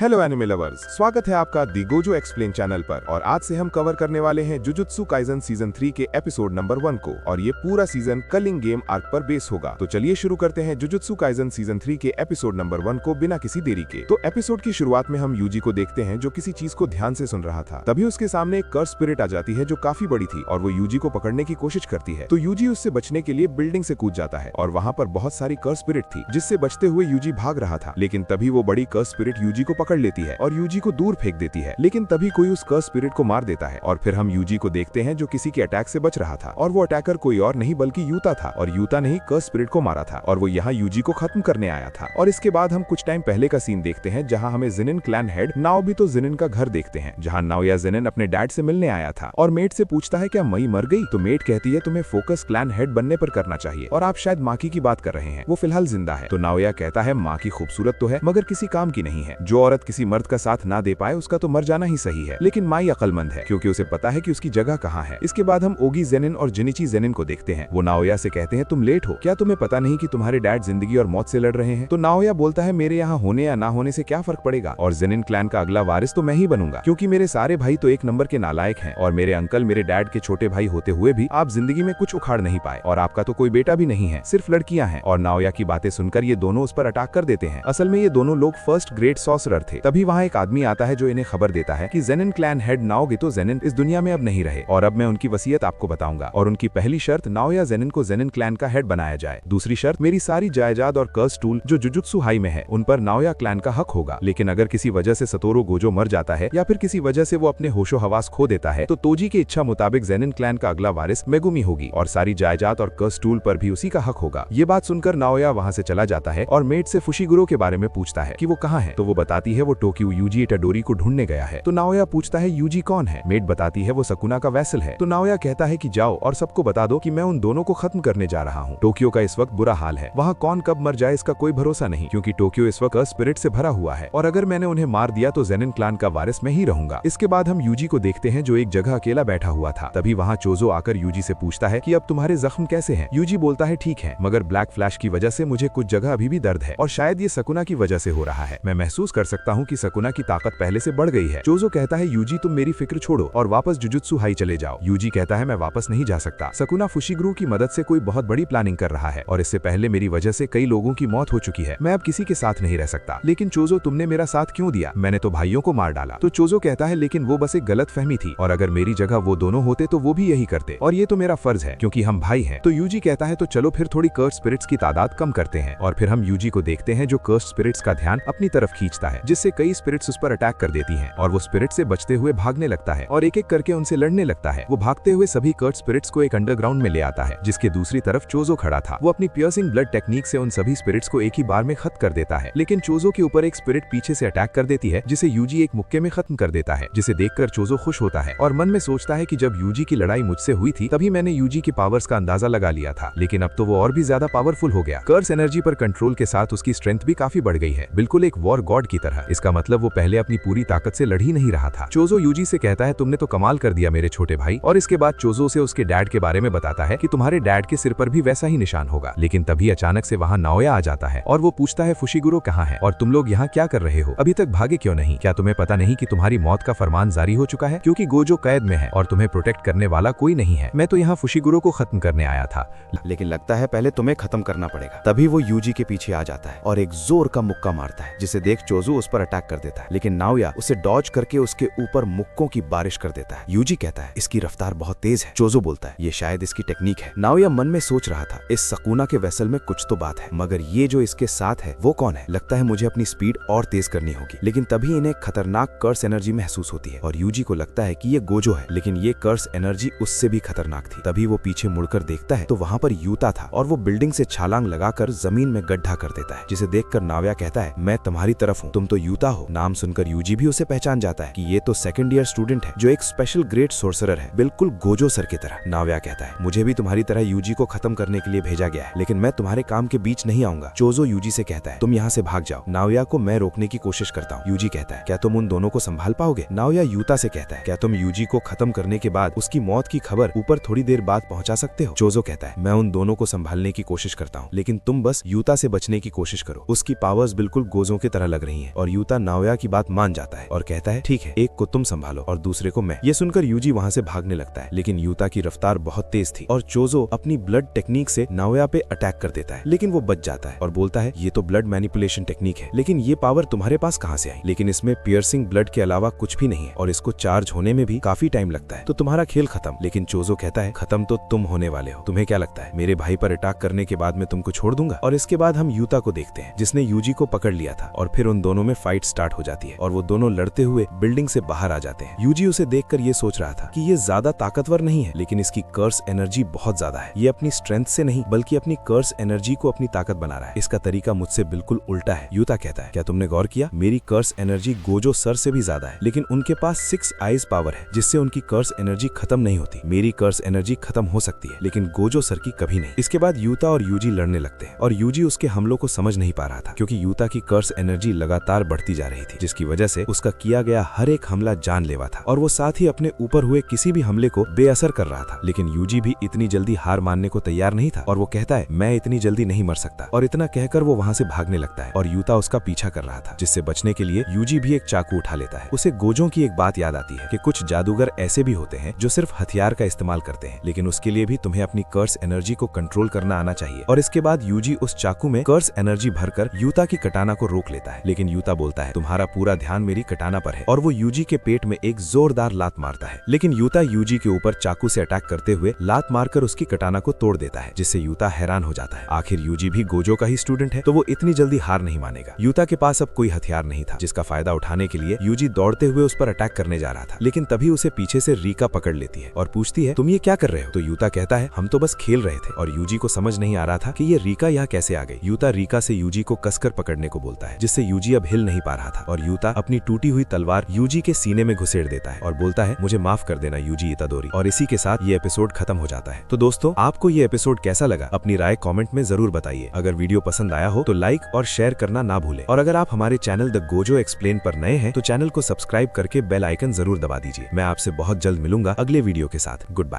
Hello anime lovers, स्वागत है आपका दी गोजो एक्सप्लेन चैनल पर। और आज से हम कवर करने वाले हैं जुजुत्सु काइजन सीजन 3 के एपिसोड नंबर 1 को। और ये पूरा सीजन कलिंग गेम आर्क पर बेस होगा। तो चलिए शुरू करते हैं जुजुत्सु काइजन सीजन 3 के एपिसोड नंबर 1 को बिना किसी देरी के। तो एपिसोड की शुरुआत में हम यूजी को देखते हैं जो किसी चीज को ध्यान से सुन रहा था। तभी उसके सामने एक कर्स स्पिरिट आ जाती है जो काफी बड़ी थी और वो यूजी को पकड़ने की कोशिश करती है। तो यूजी उससे बचने के लिए बिल्डिंग से कूद जाता है और वहाँ पर बहुत सारी कर्स स्पिरिट थी जिससे बचते हुए यूजी भाग रहा था। लेकिन तभी वो बड़ी कर्स स्पिरिट यूजी को पकड़ लेती है और यूजी को दूर फेंक देती है। लेकिन तभी कोई उस कर्स स्पिरिट को मार देता है और फिर हम यूजी को देखते हैं जो किसी के अटैक से बच रहा था। और वो अटैकर कोई और नहीं बल्कि यूता था और यूता ने ही कर्स स्पिरिट को मारा था और वो यहाँ यूजी को खत्म करने आया था। और इसके बाद हम कुछ टाइम पहले का सीन देखते हैं जहाँ हमें जिनिन क्लैन हेड नाओबितो जिनिन का घर देखते हैं, जहाँ नाओया जिनिन अपने डैड से मिलने आया था और मेट से पूछता है क्या मई मर गई। तो मेट कहती है तुम्हें फोकस क्लैन हेड बनने पर करना चाहिए और आप शायद माकी की बात कर रहे हैं, वो फिलहाल जिंदा है। तो नाओया कहता है माकी खूबसूरत तो है मगर किसी काम की नहीं है। जो औरत किसी मर्द का साथ ना दे पाए उसका तो मर जाना ही सही है। लेकिन माई अक्लमंद है क्योंकि उसे पता है कि उसकी जगह कहाँ है। इसके बाद हम ओगी जेनिन और जिनिची जेनिन को देखते हैं। वो नाओया से कहते हैं तुम लेट हो, क्या तुम्हें पता नहीं कि तुम्हारे डैड जिंदगी और मौत से लड़ रहे हैं। तो नाओया बोलता है मेरे यहाँ होने या ना होने से क्या फर्क पड़ेगा और जेनिन क्लैन का अगला वारिस तो मैं ही बनूंगा क्योंकि मेरे सारे भाई तो एक नंबर के नालायक हैं और मेरे अंकल मेरे डैड के छोटे भाई होते हुए भी आप जिंदगी में कुछ उखाड़ नहीं पाए और आपका तो कोई बेटा भी नहीं है, सिर्फ लड़कियां हैं। और नाओया की बातें सुनकर ये दोनों उस पर अटैक कर देते हैं। असल में ये दोनों लोग फर्स्ट ग्रेड सॉर्सरर थे। तभी वहाँ एक आदमी आता है जो इन्हें खबर देता है कि जेनिन क्लैन हेड नाओगितो जेनिन इस दुनिया में अब नहीं रहे और अब मैं उनकी वसीयत आपको बताऊंगा। और उनकी पहली शर्त नाओया जेनिन को जेनिन क्लैन का हेड बनाया जाए। दूसरी शर्त मेरी सारी जायदाद और कर्स टूल जो जुजुत्सु हाई में है उन पर नाओया क्लैन का हक होगा। लेकिन अगर किसी वजह से सतोरू गोजो मर जाता है या फिर किसी वजह से वो अपने होशो हवास खो देता है तो तोजी की इच्छा मुताबिक जेनिन क्लैन का अगला वारिस मेगुमी होगी और सारी जायदाद और कर्स टूल पर भी उसी का हक होगा। ये बात सुनकर नाओया वहाँ से चला जाता है और मेट से फुशिगुरो के बारे में पूछता है कि वो कहाँ है। तो वो बताती है वो टोक्यो यूजी इटाडोरी को ढूंढने गया है। तो नाओया पूछता है यूजी कौन है। मेट बताती है वो सकुना का वैसल है। तो नाओया कहता है कि जाओ और सबको बता दो कि मैं उन दोनों को खत्म करने जा रहा हूँ। टोक्यो का इस वक्त बुरा हाल है, वहाँ कौन कब मर जाए इसका कोई भरोसा नहीं क्योंकि टोक्यो इस वक्त स्पिरिट से भरा हुआ है और अगर मैंने उन्हें मार दिया तो जेनिन क्लैन का वारिस मैं ही रहूंगा। इसके बाद हम यूजी को देखते हैं जो एक जगह अकेला बैठा हुआ था। तभी वहाँ चोजो आकर यूजी से पूछता है कि अब तुम्हारे जख्म कैसे हैं। यूजी बोलता है ठीक है मगर ब्लैक फ्लैश की वजह से मुझे कुछ जगह अभी भी दर्द है और शायद ये सकुना की वजह से हो रहा है। मैं महसूस कर सकता हूँ कि सकुना की ताकत पहले से बढ़ गई है। चोजो कहता है यूजी तुम मेरी फिक्र छोड़ो और वापस जुजुत्सु हाई चले जाओ। यूजी कहता है मैं वापस नहीं जा सकता। सकुना फुशिगुरु की मदद से कोई बहुत बड़ी प्लानिंग कर रहा है और इससे पहले मेरी वजह से कई लोगों की मौत हो चुकी है। मैं अब किसी के साथ नहीं रह सकता। लेकिन चोजो तुमने मेरा साथ क्यों दिया, मैंने तो भाइयों को मार डाला। तो चोजो कहता है लेकिन वो बस एक गलत फहमी थी और अगर मेरी जगह वो दोनों होते तो वो भी यही करते और ये तो मेरा फर्ज है क्योंकि हम भाई हैं। तो यूजी कहता है तो चलो फिर थोड़ी कर्स स्पिरिट्स की तादाद कम करते हैं। और फिर हम यूजी को देखते हैं जो कर्स स्पिरिट्स का ध्यान अपनी तरफ खींचता है जिससे कई स्पिरिट्स उस पर अटैक कर देती हैं और वो स्पिरिट से बचते हुए भागने लगता है और एक एक करके उनसे लड़ने लगता है। वो भागते हुए सभी कर्स स्पिरिट्स को एक अंडरग्राउंड में ले आता है जिसके दूसरी तरफ चोजो खड़ा था। वो अपनी पियर्सिंग ब्लड टेक्निक से उन सभी स्पिरिट्स को एक ही बार में खत्म कर देता है। लेकिन चोजो के ऊपर एक स्पिरिट पीछे से अटैक कर देती है जिसे यूजी एक मुक्के में खत्म कर देता है, जिसे देखकर चोजो खुश होता है और मन में सोचता है कि जब यूजी की लड़ाई मुझसे हुई थी तभी मैंने यूजी की पावर्स का अंदाजा लगा लिया था, लेकिन अब तो वो और भी ज्यादा पावरफुल हो गया। कर्स एनर्जी पर कंट्रोल के साथ उसकी स्ट्रेंथ भी काफी बढ़ गई है, बिल्कुल एक वॉर गॉड की तरह। इसका मतलब वो पहले अपनी पूरी ताकत से लड़ ही नहीं रहा था। चोजो यूजी से कहता है तुमने तो कमाल कर दिया मेरे छोटे भाई। और इसके बाद चोजो से उसके डैड के बारे में बताता है कि तुम्हारे डैड के सिर पर भी वैसा ही निशान होगा। लेकिन तभी अचानक से वहाँ नाओया आ जाता है और वो पूछता है फुशिगुरो कहाँ है और तुम लोग यहाँ क्या कर रहे हो, अभी तक भागे क्यों नहीं। क्या तुम्हें पता नहीं कि तुम्हारी मौत का फरमान जारी हो चुका है क्योंकि गोजो कैद में है और तुम्हें प्रोटेक्ट करने वाला कोई नहीं है। मैं तो यहाँ फुशिगुरो को खत्म करने आया था, लेकिन लगता है पहले तुम्हें खत्म करना पड़ेगा। तभी वो यूजी के पीछे आ जाता है और एक जोर का मुक्का मारता है जिसे देख चोजो उस पर अटैक कर देता है, लेकिन नाओया उसे डॉज करके उसके ऊपर मुक्कों की बारिश कर देता है। यूजी कहता है इसकी रफ्तार बहुत तेज है। चोजो बोलता है ये शायद इसकी टेक्निक है। नाओया मन में सोच रहा था इस सकुना के वेसल में कुछ तो बात है, मगर ये जो इसके साथ है वो कौन है। लगता है मुझे अपनी स्पीड और तेज करनी होगी। लेकिन तभी इन्हें खतरनाक कर्स एनर्जी महसूस होती है और यूजी को लगता है कि ये गोजो है, लेकिन ये कर्स एनर्जी उससे भी खतरनाक थी। तभी वो पीछे मुड़कर देखता है तो वहाँ पर यूता था और वो बिल्डिंग से छलांग लगाकर जमीन में गड्ढा कर देता है, जिसे देखकर नाओया कहता है मैं तुम्हारी तरफ हूँ, तुम तो यूता हो। नाम सुनकर यूजी भी उसे पहचान जाता है कि ये तो सेकंड ईयर स्टूडेंट है जो एक स्पेशल ग्रेड सोर्सरर है, बिल्कुल गोजो सर की तरह। नाओया कहता है मुझे भी तुम्हारी तरह यूजी को खत्म करने के लिए भेजा गया है, लेकिन मैं तुम्हारे काम के बीच नहीं आऊंगा। चोजो यूजी से कहता है तुम यहाँ से भाग जाओ। नाओया को मैं रोकने की कोशिश करता हूँ। यूजी कहता है क्या तुम उन दोनों को संभाल पाओगे। नाओया यूता से कहता है क्या तुम यूजी को खत्म करने के बाद उसकी मौत की खबर ऊपर थोड़ी देर बाद पहुंचा सकते हो। चोजो कहता है मैं उन दोनों को संभालने की कोशिश करता हूँ, लेकिन तुम बस यूता से बचने की कोशिश करो। उसकी पावर्स बिल्कुल गोजों की तरह लग रही हैं और और यूता नाओया की बात मान जाता है और कहता है ठीक है, एक को तुम संभालो और दूसरे को मैं। ये सुनकर यूजी वहाँ से भागने लगता है, लेकिन यूता की रफ्तार बहुत तेज थी और चोजो अपनी ब्लड टेक्निक से नाओया पे अटैक कर देता है, लेकिन वो बच जाता है और बोलता है ये तो ब्लड मैनिपुलेशन टेक्निक है, लेकिन ये पावर तुम्हारे पास कहाँ से आई? लेकिन इसमें पियर्सिंग ब्लड के अलावा कुछ भी नहीं है और इसको चार्ज होने में भी काफी टाइम लगता है, तो तुम्हारा खेल खत्म। लेकिन चोजो कहता है खत्म तो तुम होने वाले हो, तुम्हें क्या लगता है मेरे भाई पर अटैक करने के बाद मैं तुमको छोड़ दूंगा? और इसके बाद हम यूता को देखते हैं जिसने यूजी को पकड़ लिया था और फिर उन दोनों में फाइट स्टार्ट हो जाती है और वो दोनों लड़ते हुए बिल्डिंग से बाहर आ जाते हैं। यूजी उसे देखकर ये सोच रहा था कि ये ज्यादा ताकतवर नहीं है, लेकिन इसकी कर्स एनर्जी बहुत ज्यादा है। ये अपनी स्ट्रेंथ से नहीं बल्कि अपनी कर्स एनर्जी को अपनी ताकत बना रहा है। इसका तरीका मुझसे बिल्कुल उल्टा है। यूता कहता है क्या तुमने गौर किया, मेरी कर्स एनर्जी गोजो सर से भी ज्यादा है, लेकिन उनके पास 6 आईज पावर है जिससे उनकी कर्स एनर्जी खत्म नहीं होती। मेरी कर्स एनर्जी खत्म हो सकती है लेकिन गोजो सर की कभी नहीं। इसके बाद यूता और यूजी लड़ने लगते हैं और यूजी उसके हमलों को समझ नहीं पा रहा था क्योंकि यूता की कर्स एनर्जी लगातार बढ़ती जा रही थी, जिसकी वजह से उसका किया गया हर एक हमला जानलेवा था और वो साथ ही अपने ऊपर हुए किसी भी हमले को बेअसर कर रहा था। लेकिन यूजी भी इतनी जल्दी हार मानने को तैयार नहीं था और वो कहता है मैं इतनी जल्दी नहीं मर सकता, और इतना कहकर वो वहाँ से भागने लगता है और यूता उसका पीछा कर रहा था, जिससे बचने के लिए यूजी भी एक चाकू उठा लेता है। उसे गोजो की एक बात याद आती है कि कुछ जादूगर ऐसे भी होते हैं जो सिर्फ हथियार का इस्तेमाल करते हैं, लेकिन उसके लिए भी तुम्हें अपनी कर्स एनर्जी को कंट्रोल करना आना चाहिए। और इसके बाद यूजी उस चाकू में कर्स एनर्जी भरकर यूता की कटाना को रोक लेता है, लेकिन यूता बोलता है तुम्हारा पूरा ध्यान मेरी कटाना पर है, और वो यूजी के पेट में एक जोरदार लात मारता है। लेकिन यूता यूजी के ऊपर चाकू से अटैक करते हुए लात मारकर उसकी कटाना को तोड़ देता है, जिससे यूता हैरान हो जाता है। आखिर यूजी भी गोजो का ही स्टूडेंट है तो वो इतनी जल्दी हार नहीं मानेगा। यूता के पास अब कोई हथियार नहीं था, जिसका फायदा उठाने के लिए यूजी दौड़ते हुए उस पर अटैक करने जा रहा था, लेकिन तभी उसे पीछे से रीका पकड़ लेती है और पूछती है तुम ये क्या कर रहे हो? तो यूता कहता है हम तो बस खेल रहे थे, और यूजी को समझ नहीं आ रहा था कि ये रीका यहाँ कैसे आ गई। यूता रीका से यूजी को कसकर पकड़ने को बोलता है, जिससे यूजी अब हिल नहीं पा रहा था, और यूता अपनी टूटी हुई तलवार यूजी के सीने में घुसेड़ देता है और बोलता है मुझे माफ कर देना यूजी इतादोरी। और इसी के साथ ये एपिसोड खत्म हो जाता है। तो दोस्तों आपको ये एपिसोड कैसा लगा अपनी राय कमेंट में जरूर बताइए। अगर वीडियो पसंद आया हो तो लाइक और शेयर करना ना भूलें, और अगर आप हमारे चैनल द गोजो एक्सप्लेन पर नए हैं तो चैनल को सब्सक्राइब करके बेल आइकन जरूर दबा दीजिए। मैं आपसे बहुत जल्द मिलूंगा अगले वीडियो के साथ। Good bye.